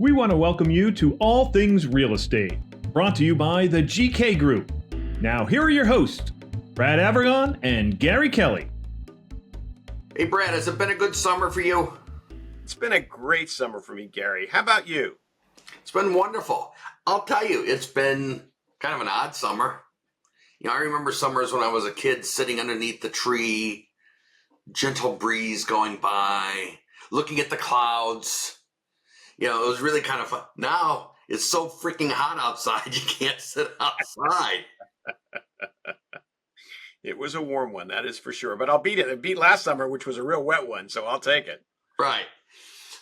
We want to welcome you to All Things Real Estate, brought to you by the GK Group. Now, here are your hosts, Brad Avergon and Gary Kelley. Hey, Brad, has it been a good summer for you? It's been a great summer for me, Gary. How about you? It's been wonderful. I'll tell you, it's been kind of an odd summer. You know, I remember summers when I was a kid sitting underneath the tree, gentle breeze going by, looking at the clouds. You know, it was really kind of fun. Now it's so freaking hot outside, you can't sit outside. It was a warm one, that is for sure. But I'll beat it. It beat last summer, which was a real wet one, so I'll take it. Right.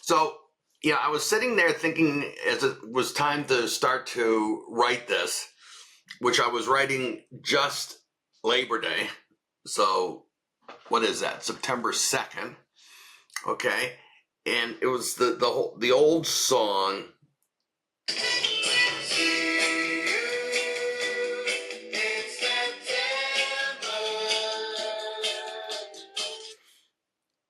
So, yeah, I was sitting there thinking as it was time to start to write this, which I was writing just Labor Day. So, what is that? September 2nd. Okay. And it was the old song.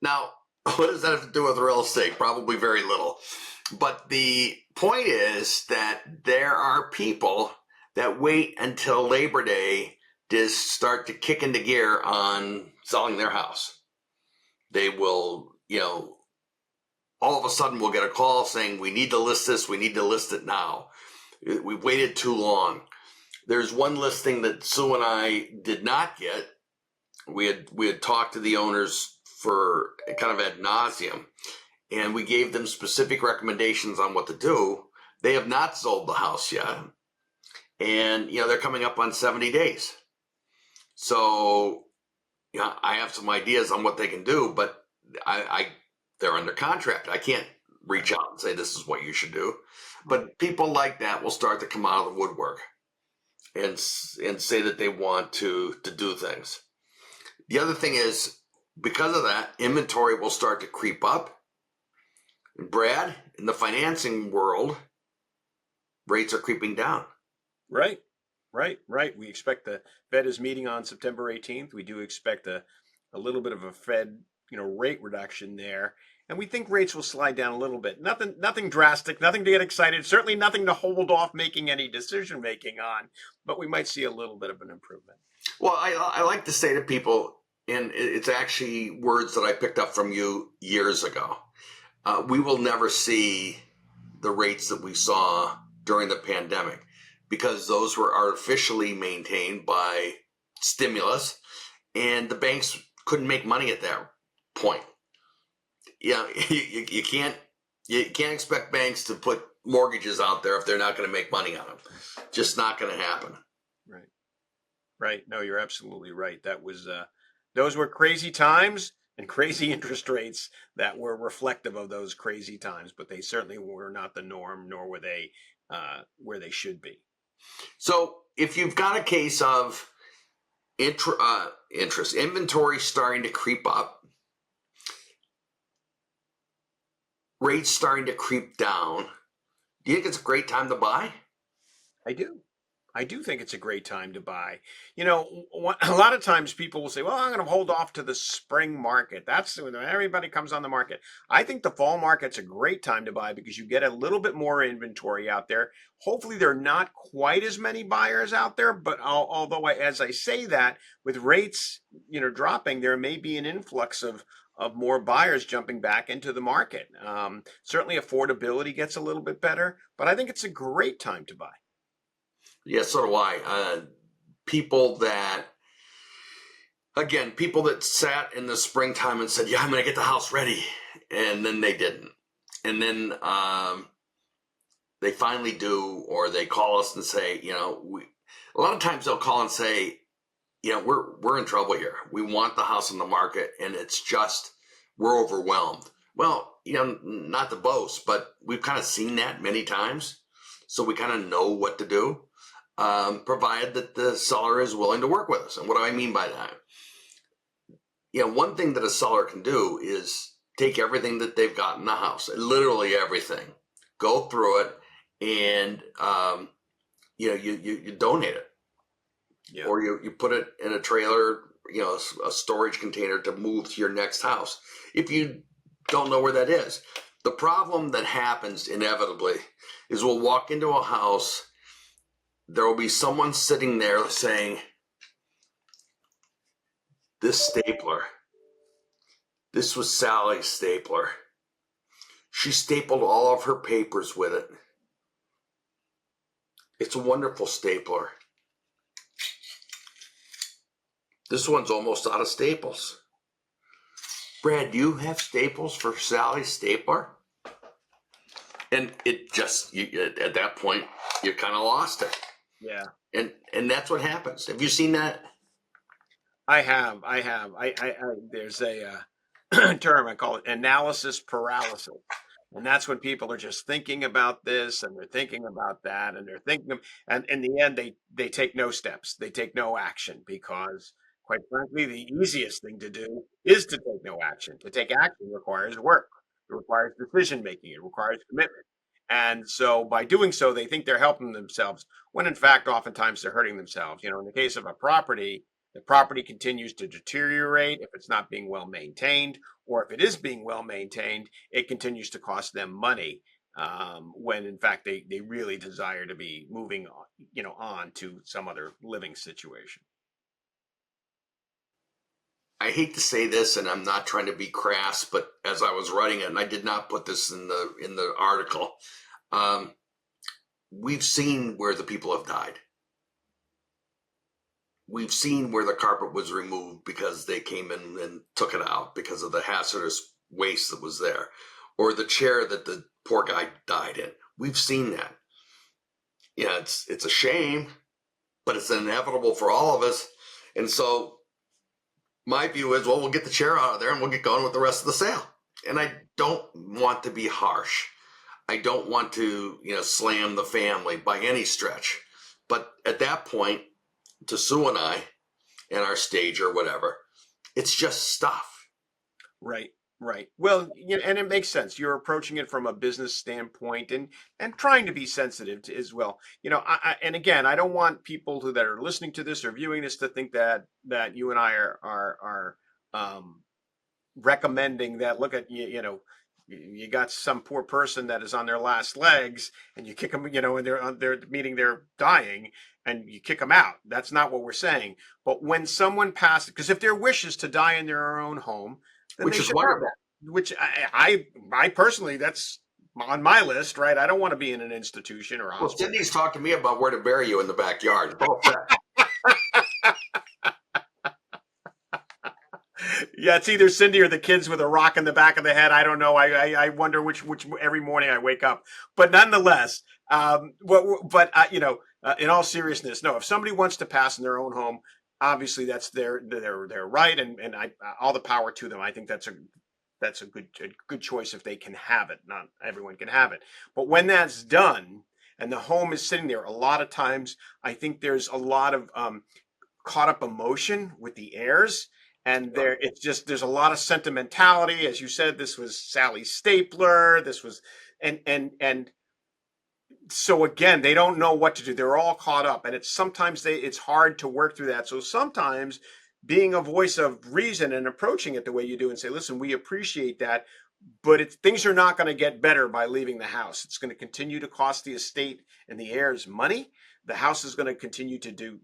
Now, what does that have to do with real estate? Probably very little. But the point is that there are people that wait until Labor Day to start to kick into gear on selling their house. They will, all of a sudden we'll get a call saying, we need to list this, we need to list it now. We've waited too long. There's one listing that Sue and I did not get. We had talked to the owners for kind of ad nauseum, and we gave them specific recommendations on what to do. They have not sold the house yet, and they're coming up on 70 days. So I have some ideas on what they can do, but they're under contract. I can't reach out and say this is what you should do. But people like that will start to come out of the woodwork and say that they want to do things. The other thing is, because of that, inventory will start to creep up. And Brad, in the financing world, rates are creeping down. Right. We expect the Fed is meeting on September 18th. We do expect a little bit of a Fed, rate reduction there. And we think rates will slide down a little bit. Nothing drastic, nothing to get excited, certainly nothing to hold off making any decision making on, but we might see a little bit of an improvement. Well, I like to say to people, and it's actually words that I picked up from you years ago. We will never see the rates that we saw during the pandemic because those were artificially maintained by stimulus, and the banks couldn't make money at that point. You can't expect banks to put mortgages out there if they're not going to make money on them. Just not going to happen. Right. No, you're absolutely right. That was those were crazy times and crazy interest rates that were reflective of those crazy times, but they certainly were not the norm, nor were they where they should be. So if you've got a case of inventory starting to creep up, rates starting to creep down, do you think it's a great time to buy? I do think it's a great time to buy. A lot of times people will say, well, I'm going to hold off to the spring market. That's when everybody comes on the market. I think the fall market's a great time to buy because you get a little bit more inventory out there. Hopefully there are not quite as many buyers out there, but although as I say that, with rates, dropping, there may be an influx of more buyers jumping back into the market. Certainly affordability gets a little bit better, but I think it's a great time to buy. Yeah, so do I. People that sat in the springtime and said, I'm going to get the house ready. And then they didn't. And then they finally do, or they call us and say, a lot of times they'll call and say, we're in trouble here. We want the house on the market and it's just, we're overwhelmed. Well, not to boast, but we've kind of seen that many times. So we kind of know what to do. Provided that the seller is willing to work with us. And what do I mean by that? One thing that a seller can do is take everything that they've got in the house, literally everything, go through it, and you donate it, or you put it in a trailer, a storage container to move to your next house. If you don't know where that is, The problem that happens inevitably is we'll walk into a house, there will be someone sitting there saying, this stapler, this was Sally's stapler. She stapled all of her papers with it. It's a wonderful stapler. This one's almost out of staples. Brad, do you have staples for Sally's stapler? And it just, at that point, you kind of lost it. Yeah. And that's what happens. Have you seen that? I have. There's a term, I call it analysis paralysis. And that's when people are just thinking about this and they're thinking about that and they're thinking, and in the end, they take no steps. They take no action because, quite frankly, the easiest thing to do is to take no action. To take action requires work. It requires decision making. It requires commitment. And so by doing so, they think they're helping themselves when in fact, oftentimes they're hurting themselves. In the case of a property, the property continues to deteriorate if it's not being well maintained, or if it is being well maintained, it continues to cost them money when in fact they really desire to be moving on to some other living situation. I hate to say this, and I'm not trying to be crass, but as I was writing it, and I did not put this in the article, we've seen where the people have died. We've seen where the carpet was removed because they came in and took it out because of the hazardous waste that was there, or the chair that the poor guy died in. We've seen that. Yeah, it's a shame, but it's inevitable for all of us. And so my view is, well, we'll get the chair out of there and we'll get going with the rest of the sale. And I don't want to be harsh. I don't want to, slam the family by any stretch. But at that point, to Sue and I and our stage or whatever, it's just stuff. Right. Well, and it makes sense. You're approaching it from a business standpoint and trying to be sensitive to as well. And again, I don't want people that are listening to this or viewing this to think that you and I are recommending that. Look at you got some poor person that is on their last legs and you kick them, and they're meeting their dying and you kick them out. That's not what we're saying. But when someone passes, because if their wish is to die in their own home, then Which they is should wonderful. have that. Which I personally, that's on my list, right? I don't want to be in an institution or a Well, hospital. Sydney's talked to me about where to bury you in the backyard. Both set. Yeah, it's either Cindy or the kids with a rock in the back of the head. I don't know. I wonder which every morning I wake up. But nonetheless, in all seriousness, no. If somebody wants to pass in their own home, obviously that's their right, and all the power to them. I think that's a good choice if they can have it. Not everyone can have it, but when that's done and the home is sitting there, a lot of times I think there's a lot of caught up emotion with the heirs. And there's a lot of sentimentality. As you said, this was Sally's stapler. This was, and so again, they don't know what to do. They're all caught up, and it's hard to work through that. So sometimes being a voice of reason and approaching it the way you do and say, listen, we appreciate that, but things are not going to get better by leaving the house. It's going to continue to cost the estate and the heirs money. The house is going to continue to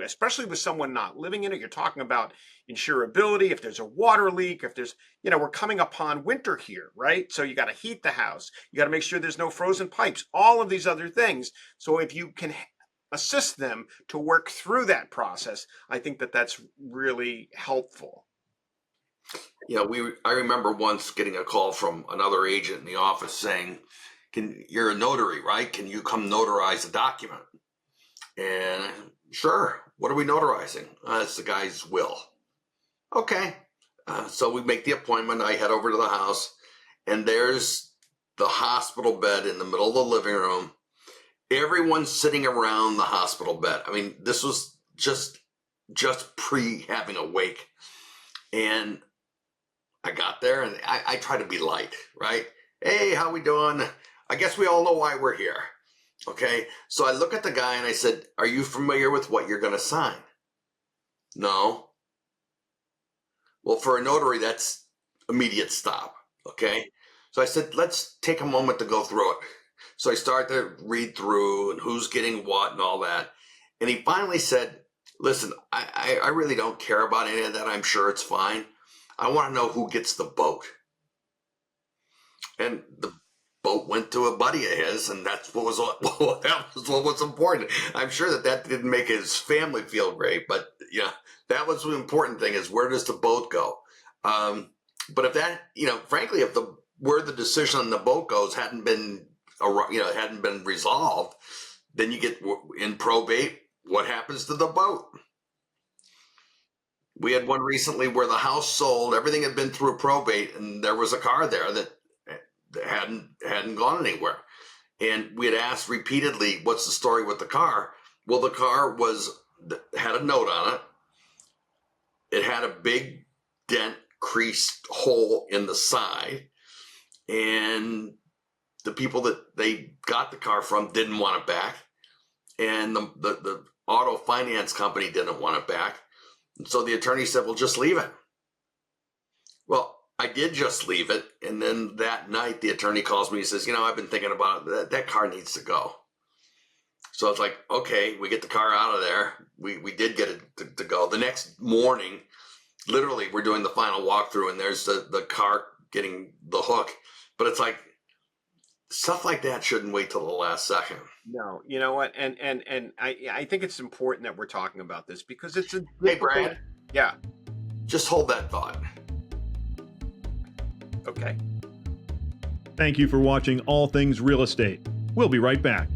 especially with someone not living in it. You're talking about insurability. If there's a water leak, if there's, we're coming upon winter here, right? So you got to heat the house. You got to make sure there's no frozen pipes, all of these other things. So if you can assist them to work through that process, I think that's really helpful. I remember once getting a call from another agent in the office saying, you're a notary, right? Can you come notarize a document? And sure, what are we notarizing? It's the guy's will. Okay. So we make the appointment. I head over to the house and there's the hospital bed in the middle of the living room. Everyone's sitting around the hospital bed. I mean, this was just pre having a wake. And I got there and I try to be light, right? Hey, how we doing? I guess we all know why we're here. Okay. So I look at the guy and I said, are you familiar with what you're going to sign? No. Well, for a notary, that's immediate stop. Okay. So I said, let's take a moment to go through it. So I started to read through and who's getting what and all that. And he finally said, listen, I really don't care about any of that. I'm sure it's fine. I want to know who gets the boat. And the boat went to a buddy of his, and that was what was important. I'm sure that didn't make his family feel great, but yeah, that was the important thing: is where does the boat go? But if that, frankly, if where the decision on the boat goes hadn't been resolved, then you get in probate. What happens to the boat? We had one recently where the house sold, everything had been through probate, and there was a car there that hadn't gone anywhere. And we had asked repeatedly, what's the story with the car? Well, the car had a note on it. It had a big dent, creased hole in the side. And the people that they got the car from didn't want it back. And the auto finance company didn't want it back. And so the attorney said, well, just leave it. Well, I did just leave it. And then that night, the attorney calls me and says, I've been thinking about it. That car needs to go. So it's like, okay, we get the car out of there. We did get it to go. The next morning, literally, we're doing the final walkthrough, and there's the car getting the hook. But it's like, stuff like that shouldn't wait till the last second. No, you know what? And I think it's important that we're talking about this because it's a Hey, Brad. Yeah. Just hold that thought. Okay. Thank you for watching All Things Real Estate. We'll be right back.